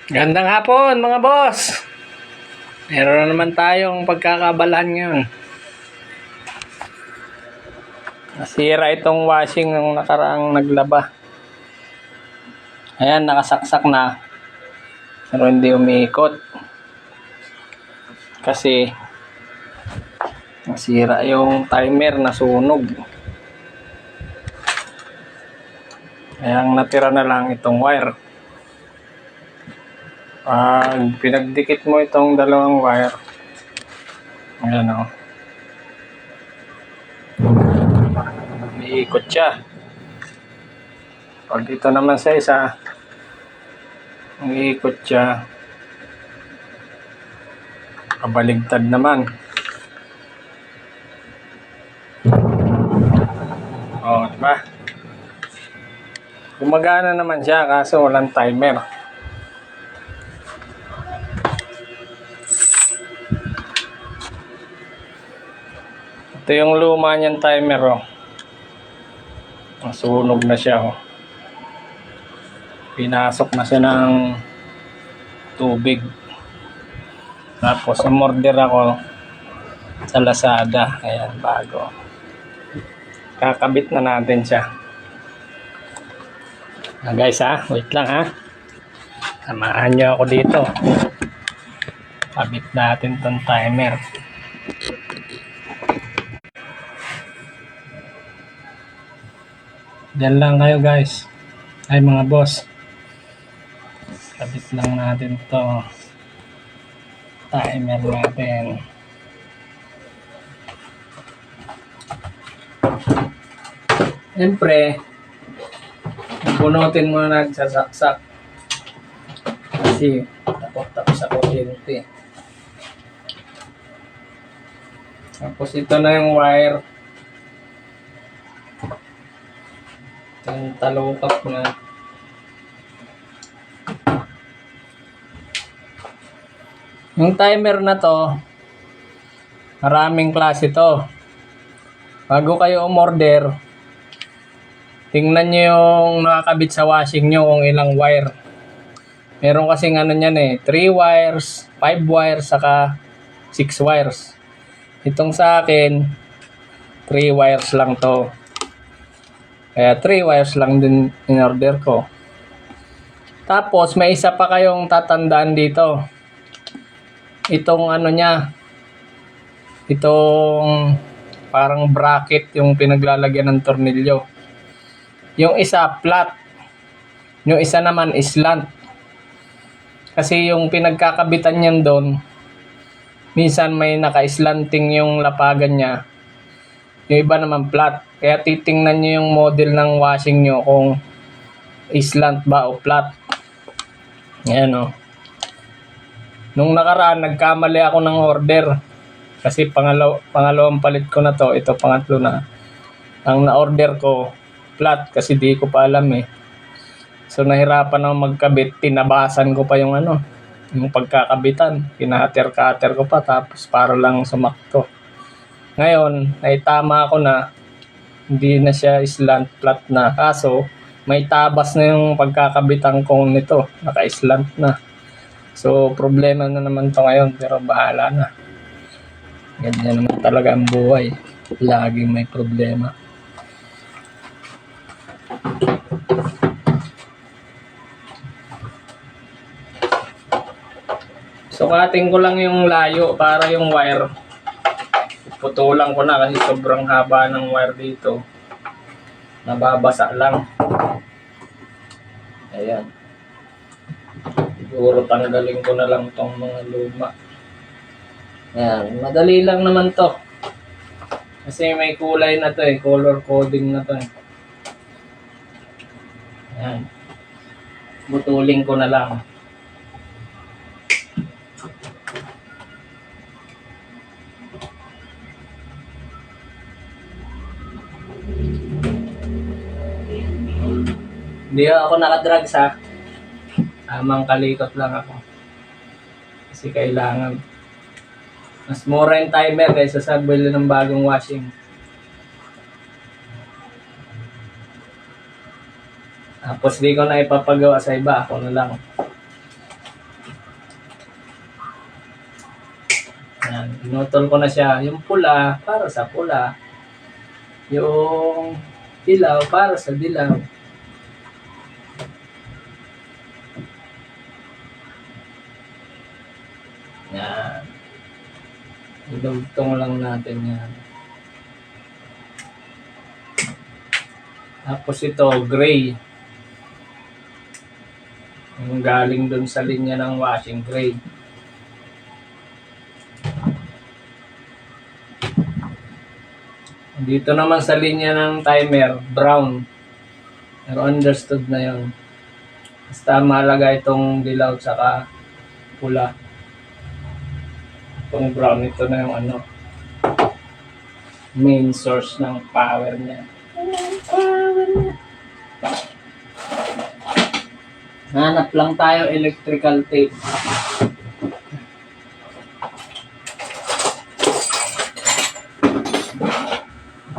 Gandang hapon mga boss. Meron na naman tayong pagkakabalan ngayon. Nasira itong washing ng nakaraang naglaba. Ayan, nakasaksak na. Pero hindi umiikot. Kasi nasira yung timer, nasunog. Kaya ang natira na lang itong wire. Pag pinagdikit mo itong dalawang wire, ayan o, umiikot siya. Pag dito naman sa isa, umiikot siya, kabaligtad naman. O, diba? Gumagana naman siya kaso walang timer. Ito yung luma niyang timer, oh. Nasunog na siya, oh. Pinasok na siya ng tubig. Tapos umorder ako sa Lazada. Ayan, bago. Kakabit na natin siya. Guys, wait lang, samahan niyo ako dito. Kabit natin tong timer. Diyan lang kayo, guys. Ay, mga boss. Kabit lang natin to timer natin. Siyempre, bunutin mo na nagsasaksak. Kasi tapos sa kuryente. Tapos ito na yung wire. Yung talukap na. Yung timer na to, maraming klase to. Bago kayo umorder, tingnan nyo yung nakakabit sa washing nyo kung ilang wire. Meron kasing ano nyan 3 wires, 5 wires, saka 6 wires. Itong sa akin, 3 wires lang to. Kaya 3 wires lang din in-order ko. Tapos may isa pa kayong tatandaan dito. Itong ano niya, itong parang bracket yung pinaglalagyan ng tornilyo. Yung isa flat, yung isa naman slant. Kasi yung pinagkakabitan niyan doon, minsan may naka-slanting yung lapagan niya. Yung iba naman flat. Kaya titingnan nyo yung model ng washing nyo kung slant ba o flat. Ayan o. Nung nakaraan, nagkamali ako ng order. Kasi pangalawang palit ko na to. Ito pangatlo na. Ang na-order ko, flat. Kasi di ko pa alam So nahirapan ako magkabit. Tinabasan ko pa yung yung pagkakabitan. Kinater-kater ko pa. Tapos para lang sumakto. Ngayon, naitama ako na hindi na siya slant flat na. Kaso, may tabas na yung pagkakabitan ko nito. Naka-slant na. So, problema na naman to ngayon. Pero bahala na. Ganyan naman talaga ang buhay. Laging may problema. So, cutting ko lang yung layo para yung wire. Putulan ko na kasi sobrang haba ng wire dito. Nababasa lang. Ayan. Siguro tanggalin ko na lang tong mga luma. Ayan. Madali lang naman to. Kasi may kulay na to color coding na to Ayan. Butulin ko na lang. Hindi ako nakadrugs Tamang kalikot lang ako. Kasi kailangan. Mas mura yung timer kaysa sa bili ng bagong washing. Tapos di ko na ipapagawa sa iba. Ako na lang. Pinutol ko na siya. Yung pula, para sa pula. Yung dilaw, para sa dilaw. Yan. Idugtong lang natin yan. Tapos ito, gray. Yung galing dun sa linya ng washing, gray. Dito naman sa linya ng timer, brown. Pero understood na yun. Basta mahalaga itong dilaw tsaka pula. Itong brown, ito na yung ano, main source ng power niya. Hanap lang tayo electrical tape.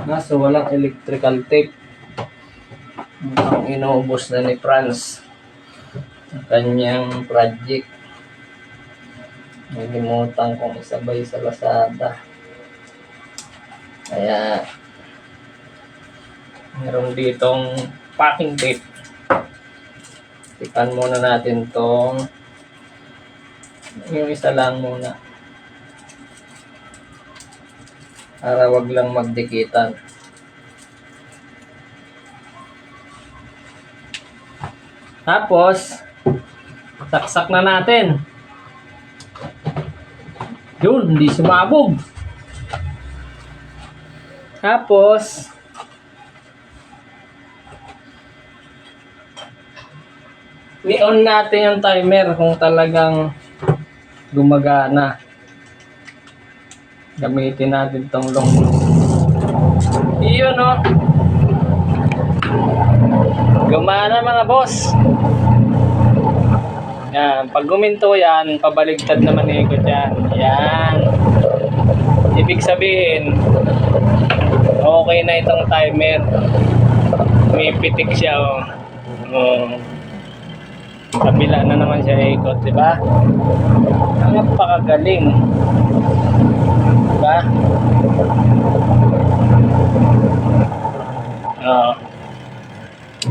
Kaso walang electrical tape. Ang inuubos na ni Franz sa kanyang project. Nalimutan kong isabay sa Lazada. Kaya meron ditong packing tape. Tipan muna natin tong yung isa lang muna. Para wag lang magdikitan. Tapos, saksak na natin. Yun, hindi sumabog. Tapos, i-on natin yung timer kung talagang gumagana. Gamitin natin tong long. Iyon o. Gumana mga boss. Yan. Pag guminto yan, pabaligtad naman ikot yan. Yan. Ibig sabihin, okay na itong timer. May pitik siya o. Kabila na naman siya ikot, di ba? Napakagaling. Diba?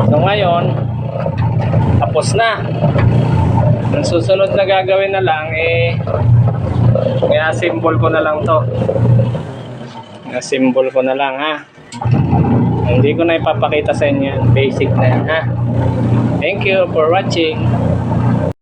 So ngayon, tapos na. Ang susunod na gagawin na lang kaya symbol ko na lang to. Symbol ko na lang ha. Hindi ko na ipapakita sa inyo yan. Basic na yan ha. Thank you for watching.